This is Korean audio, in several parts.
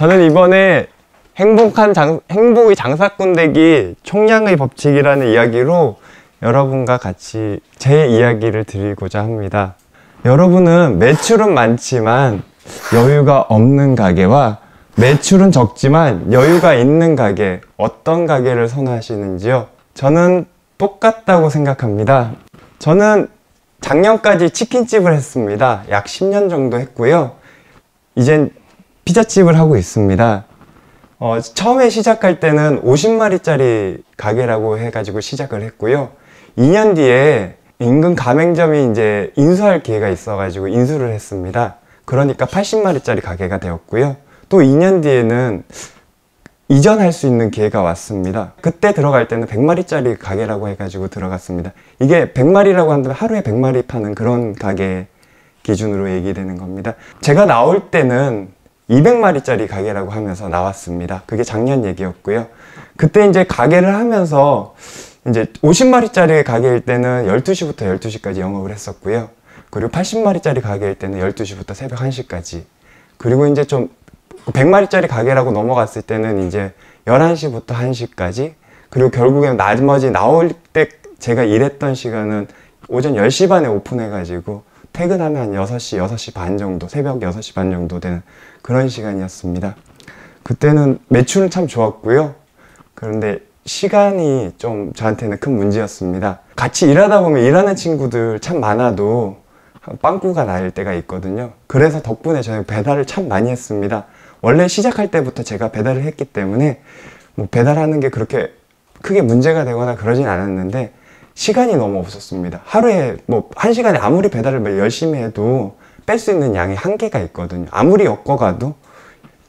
저는 이번에 행복의 장사꾼 되기 총량의 법칙이라는 이야기로 여러분과 같이 제 이야기를 드리고자 합니다. 여러분은 매출은 많지만 여유가 없는 가게와 매출은 적지만 여유가 있는 가게, 어떤 가게를 선호하시는지요? 저는 똑같다고 생각합니다. 저는 작년까지 치킨집을 했습니다. 약 10년 정도 했고요. 이젠 피자집을 하고 있습니다. 처음에 시작할 때는 50마리짜리 가게라고 해가지고 시작을 했고요. 2년 뒤에 인근 가맹점이 이제 인수할 기회가 있어가지고 인수를 했습니다. 그러니까 80마리짜리 가게가 되었고요. 또 2년 뒤에는 이전할 수 있는 기회가 왔습니다. 그때 들어갈 때는 100마리짜리 가게라고 해가지고 들어갔습니다. 이게 100마리라고 한다면 하루에 100마리 파는 그런 가게 기준으로 얘기되는 겁니다. 제가 나올 때는 200마리짜리 가게라고 하면서 나왔습니다. 그게 작년 얘기였고요. 그때 이제 가게를 하면서 이제 50마리짜리 가게일 때는 12시부터 12시까지 영업을 했었고요. 그리고 80마리짜리 가게일 때는 12시부터 새벽 1시까지. 그리고 이제 좀 100마리짜리 가게라고 넘어갔을 때는 이제 11시부터 1시까지. 그리고 결국엔 나머지 나올 때 제가 일했던 시간은 오전 10시 반에 오픈해가지고 퇴근하면 한 6시, 6시 반 정도, 새벽 6시 반 정도 되는 그런 시간이었습니다. 그때는 매출은 참 좋았고요. 그런데 시간이 좀 저한테는 큰 문제였습니다. 같이 일하다 보면 일하는 친구들 참 많아도 빵꾸가 날 때가 있거든요. 그래서 덕분에 저는 배달을 참 많이 했습니다. 원래 시작할 때부터 제가 배달을 했기 때문에 뭐 배달하는 게 그렇게 크게 문제가 되거나 그러진 않았는데 시간이 너무 없었습니다. 하루에 뭐 1시간에 아무리 배달을 열심히 해도 뺄 수 있는 양이 한계가 있거든요. 아무리 엮어가도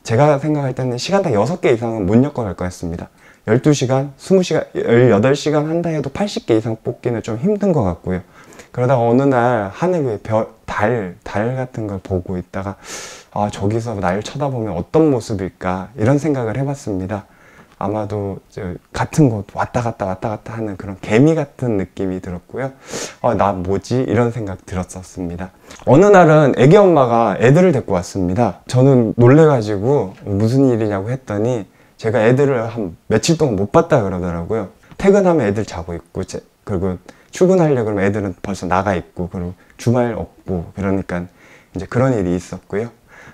제가 생각할 때는 시간당 6개 이상은 못 엮어갈 것 같습니다. 12시간, 20시간, 18시간 한다 해도 80개 이상 뽑기는 좀 힘든 것 같고요. 그러다가 어느 날 하늘 위에 달 같은 걸 보고 있다가 저기서 날 쳐다보면 어떤 모습일까 이런 생각을 해봤습니다. 아마도 같은 곳 왔다 갔다 하는 그런 개미 같은 느낌이 들었고요. 나 뭐지? 이런 생각 들었었습니다. 어느 날은 애기 엄마가 애들을 데리고 왔습니다. 저는 놀래가지고 무슨 일이냐고 했더니 제가 애들을 한 며칠 동안 못 봤다 그러더라고요. 퇴근하면 애들 자고 있고 그리고 출근하려고 그러면 애들은 벌써 나가 있고 그리고 주말 없고 그러니까 이제 그런 일이 있었고요.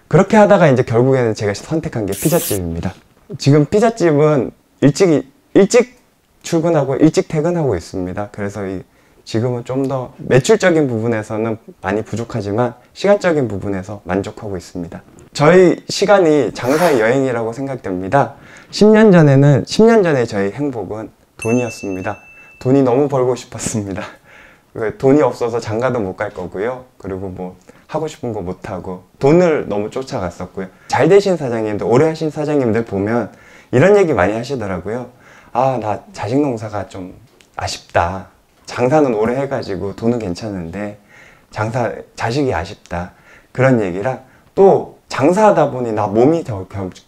그렇게 하다가 이제 결국에는 제가 선택한 게 피자집입니다. 지금 피자집은 일찍 출근하고 일찍 퇴근하고 있습니다. 그래서 지금은 좀 더 매출적인 부분에서는 많이 부족하지만 시간적인 부분에서 만족하고 있습니다. 저희 시간이 장사의 여행이라고 생각됩니다. 10년 전에 저희 행복은 돈이었습니다. 돈이 너무 벌고 싶었습니다. 돈이 없어서 장가도 못 갈 거고요. 그리고 뭐 하고 싶은 거 못하고 돈을 너무 쫓아갔었고요. 잘 되신 사장님들, 오래 하신 사장님들 보면 이런 얘기 많이 하시더라고요. 나 자식 농사가 좀 아쉽다. 장사는 오래 해가지고 돈은 괜찮은데 자식이 아쉽다. 그런 얘기랑 또 장사하다 보니 나 몸이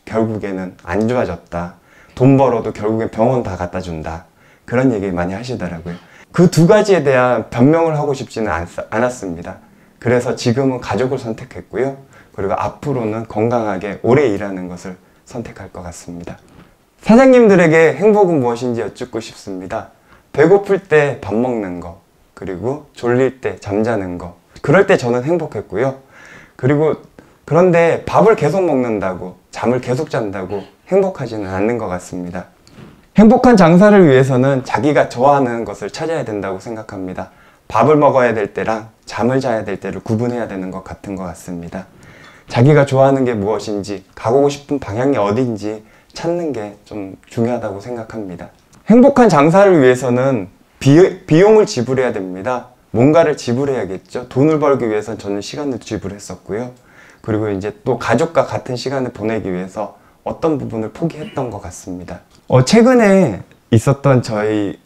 결국에는 안 좋아졌다. 돈 벌어도 결국엔 병원 다 갖다 준다. 그런 얘기 많이 하시더라고요. 그 두 가지에 대한 변명을 하고 싶지는 않았습니다. 그래서 지금은 가족을 선택했고요. 그리고 앞으로는 건강하게 오래 일하는 것을 선택할 것 같습니다. 사장님들에게 행복은 무엇인지 여쭙고 싶습니다. 배고플 때 밥 먹는 거, 그리고 졸릴 때 잠자는 거. 그럴 때 저는 행복했고요. 그런데 밥을 계속 먹는다고, 잠을 계속 잔다고 행복하지는 않는 것 같습니다. 행복한 장사를 위해서는 자기가 좋아하는 것을 찾아야 된다고 생각합니다. 밥을 먹어야 될 때랑 잠을 자야 될 때를 구분해야 되는 것 같은 것 같습니다. 자기가 좋아하는 게 무엇인지, 가고 싶은 방향이 어딘지 찾는 게 좀 중요하다고 생각합니다. 행복한 장사를 위해서는 비용을 지불해야 됩니다. 뭔가를 지불해야겠죠. 돈을 벌기 위해서 저는 시간을 지불했었고요. 그리고 이제 또 가족과 같은 시간을 보내기 위해서 어떤 부분을 포기했던 것 같습니다. 최근에 있었던 저희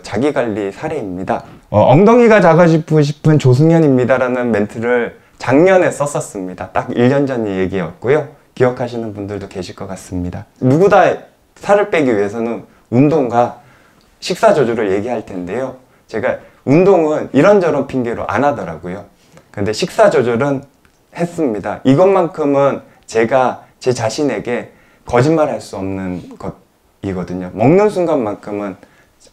자기관리 사례입니다. 엉덩이가 작아지고 싶은 조승현입니다 라는 멘트를 작년에 썼었습니다. 딱 1년 전 얘기였고요. 기억하시는 분들도 계실 것 같습니다. 누구나 살을 빼기 위해서는 운동과 식사 조절을 얘기할 텐데요. 제가 운동은 이런저런 핑계로 안 하더라고요. 근데 식사 조절은 했습니다. 이것만큼은 제가 제 자신에게 거짓말할 수 없는 것이거든요. 먹는 순간만큼은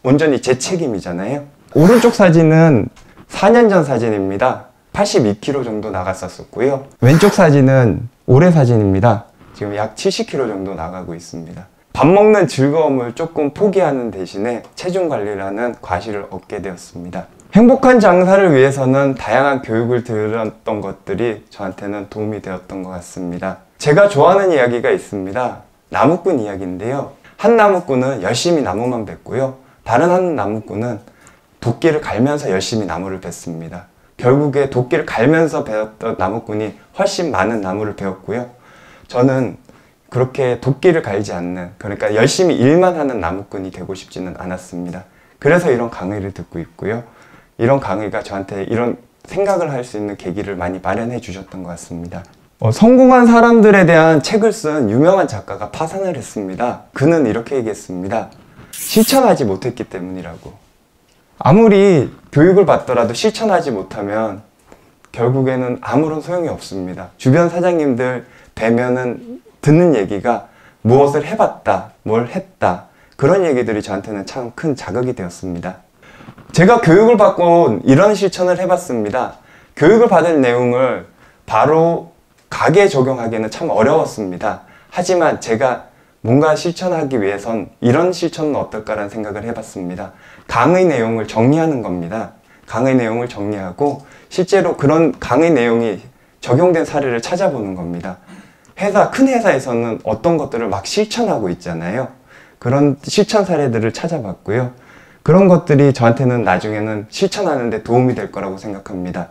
온전히 제 책임이잖아요. 오른쪽 사진은 4년 전 사진입니다. 82kg 정도 나갔었고요. 왼쪽 사진은 올해 사진입니다. 지금 약 70kg 정도 나가고 있습니다. 밥 먹는 즐거움을 조금 포기하는 대신에 체중 관리라는 과실을 얻게 되었습니다. 행복한 장사를 위해서는 다양한 교육을 들었던 것들이 저한테는 도움이 되었던 것 같습니다. 제가 좋아하는 이야기가 있습니다. 나무꾼 이야기인데요. 한 나무꾼은 열심히 나무만 뱄고요. 다른 한 나무꾼은 도끼를 갈면서 열심히 나무를 뱄습니다. 결국에 도끼를 갈면서 배웠던 나무꾼이 훨씬 많은 나무를 베었고요. 저는 그렇게 도끼를 갈지 않는, 그러니까 열심히 일만 하는 나무꾼이 되고 싶지는 않았습니다. 그래서 이런 강의를 듣고 있고요. 이런 강의가 저한테 이런 생각을 할 수 있는 계기를 많이 마련해 주셨던 것 같습니다. 성공한 사람들에 대한 책을 쓴 유명한 작가가 파산을 했습니다. 그는 이렇게 얘기했습니다. 실천하지 못했기 때문이라고. 아무리 교육을 받더라도 실천하지 못하면 결국에는 아무런 소용이 없습니다. 주변 사장님들 뵈면은 듣는 얘기가 무엇을 해봤다, 뭘 했다, 그런 얘기들이 저한테는 참 큰 자극이 되었습니다. 제가 교육을 받고 이런 실천을 해봤습니다. 교육을 받은 내용을 바로 가게에 적용하기에는 참 어려웠습니다. 하지만 제가 뭔가 실천하기 위해선 이런 실천은 어떨까라는 생각을 해봤습니다. 강의 내용을 정리하는 겁니다. 강의 내용을 정리하고 실제로 그런 강의 내용이 적용된 사례를 찾아보는 겁니다. 큰 회사에서는 어떤 것들을 막 실천하고 있잖아요. 그런 실천 사례들을 찾아봤고요. 그런 것들이 저한테는 나중에는 실천하는 데 도움이 될 거라고 생각합니다.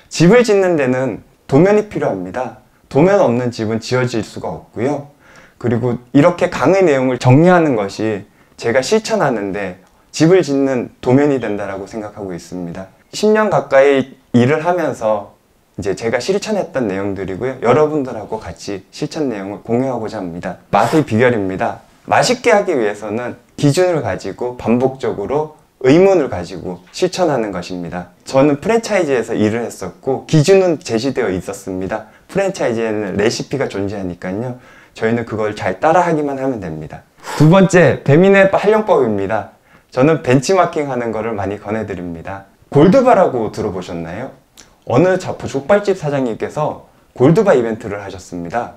집을 짓는 데는 도면이 필요합니다. 도면 없는 집은 지어질 수가 없고요. 그리고 이렇게 강의 내용을 정리하는 것이 제가 실천하는데 집을 짓는 도면이 된다고 생각하고 있습니다. 10년 가까이 일을 하면서 이제 제가 실천했던 내용들이고요. 여러분들하고 같이 실천 내용을 공유하고자 합니다. 맛의 비결입니다. 맛있게 하기 위해서는 기준을 가지고 반복적으로 의문을 가지고 실천하는 것입니다. 저는 프랜차이즈에서 일을 했었고 기준은 제시되어 있었습니다. 프랜차이즈에는 레시피가 존재하니까요. 저희는 그걸 잘 따라하기만 하면 됩니다. 두 번째, 배민의 활용법입니다. 저는 벤치마킹 하는 거를 많이 권해드립니다. 골드바라고 들어보셨나요? 어느 족발집 사장님께서 골드바 이벤트를 하셨습니다.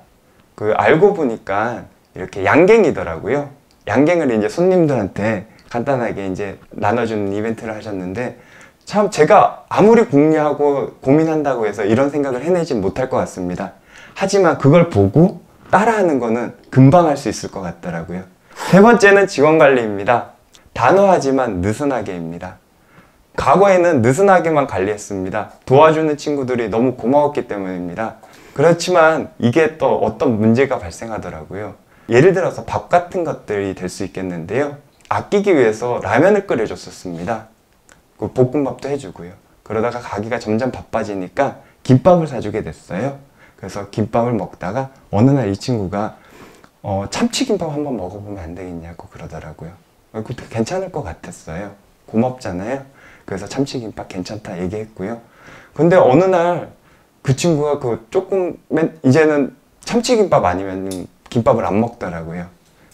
알고 보니까 이렇게 양갱이더라고요. 양갱을 이제 손님들한테 간단하게 이제 나눠주는 이벤트를 하셨는데 참 제가 아무리 궁리하고 고민한다고 해서 이런 생각을 해내지 못할 것 같습니다. 하지만 그걸 보고 따라하는 거는 금방 할 수 있을 것 같더라고요. 세 번째는 직원관리입니다. 단호하지만 느슨하게입니다. 과거에는 느슨하게만 관리했습니다. 도와주는 친구들이 너무 고마웠기 때문입니다. 그렇지만 이게 또 어떤 문제가 발생하더라고요. 예를 들어서 밥 같은 것들이 될 수 있겠는데요. 아끼기 위해서 라면을 끓여줬었습니다. 볶음밥도 해주고요. 그러다가 가게가 점점 바빠지니까 김밥을 사주게 됐어요. 그래서 김밥을 먹다가 어느 날 이 친구가 참치김밥 한번 먹어보면 안 되겠냐고 그러더라고요. 그것도 괜찮을 것 같았어요. 고맙잖아요. 그래서 참치김밥 괜찮다 얘기했고요. 근데 어느 날 그 친구가 이제는 참치김밥 아니면 김밥을 안 먹더라고요.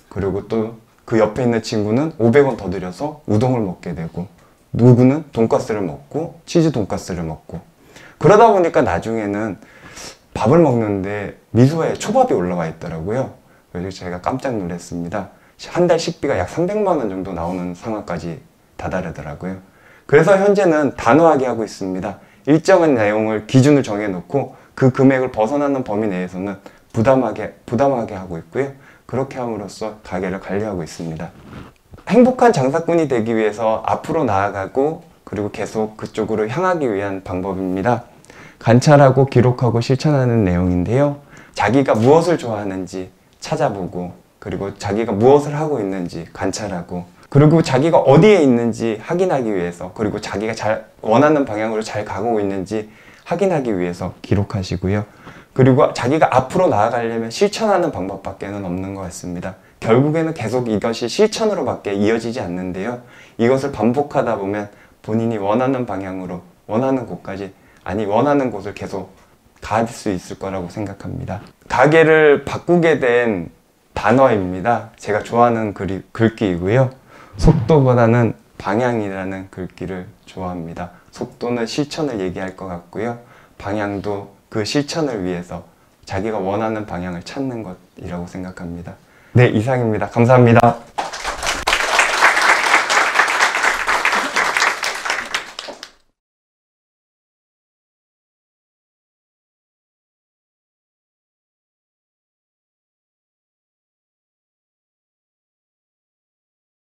그리고 또 그 옆에 있는 친구는 500원 더 들여서 우동을 먹게 되고, 누구는 돈가스를 먹고 치즈 돈가스를 먹고, 그러다 보니까 나중에는 밥을 먹는데 미소에 초밥이 올라와 있더라고요. 그래서 제가 깜짝 놀랐습니다. 한 달 식비가 약 300만 원 정도 나오는 상황까지 다다르더라고요. 그래서 현재는 단호하게 하고 있습니다. 일정한 내용을 기준을 정해놓고 그 금액을 벗어나는 범위 내에서는 부담하게 하고 있고요. 그렇게 함으로써 가게를 관리하고 있습니다. 행복한 장사꾼이 되기 위해서 앞으로 나아가고 그리고 계속 그쪽으로 향하기 위한 방법입니다. 관찰하고 기록하고 실천하는 내용인데요. 자기가 무엇을 좋아하는지 찾아보고, 그리고 자기가 무엇을 하고 있는지 관찰하고, 그리고 자기가 어디에 있는지 확인하기 위해서, 그리고 자기가 잘 원하는 방향으로 잘 가고 있는지 확인하기 위해서 기록하시고요. 그리고 자기가 앞으로 나아가려면 실천하는 방법밖에는 없는 것 같습니다. 결국에는 계속 이것이 실천으로밖에 이어지지 않는데요. 이것을 반복하다 보면 본인이 원하는 방향으로 원하는 곳을 계속 갈 수 있을 거라고 생각합니다. 가게를 바꾸게 된 단어입니다. 제가 좋아하는 글귀이고요. 속도보다는 방향이라는 글귀를 좋아합니다. 속도는 실천을 얘기할 것 같고요. 방향도 그 실천을 위해서 자기가 원하는 방향을 찾는 것이라고 생각합니다. 네, 이상입니다. 감사합니다.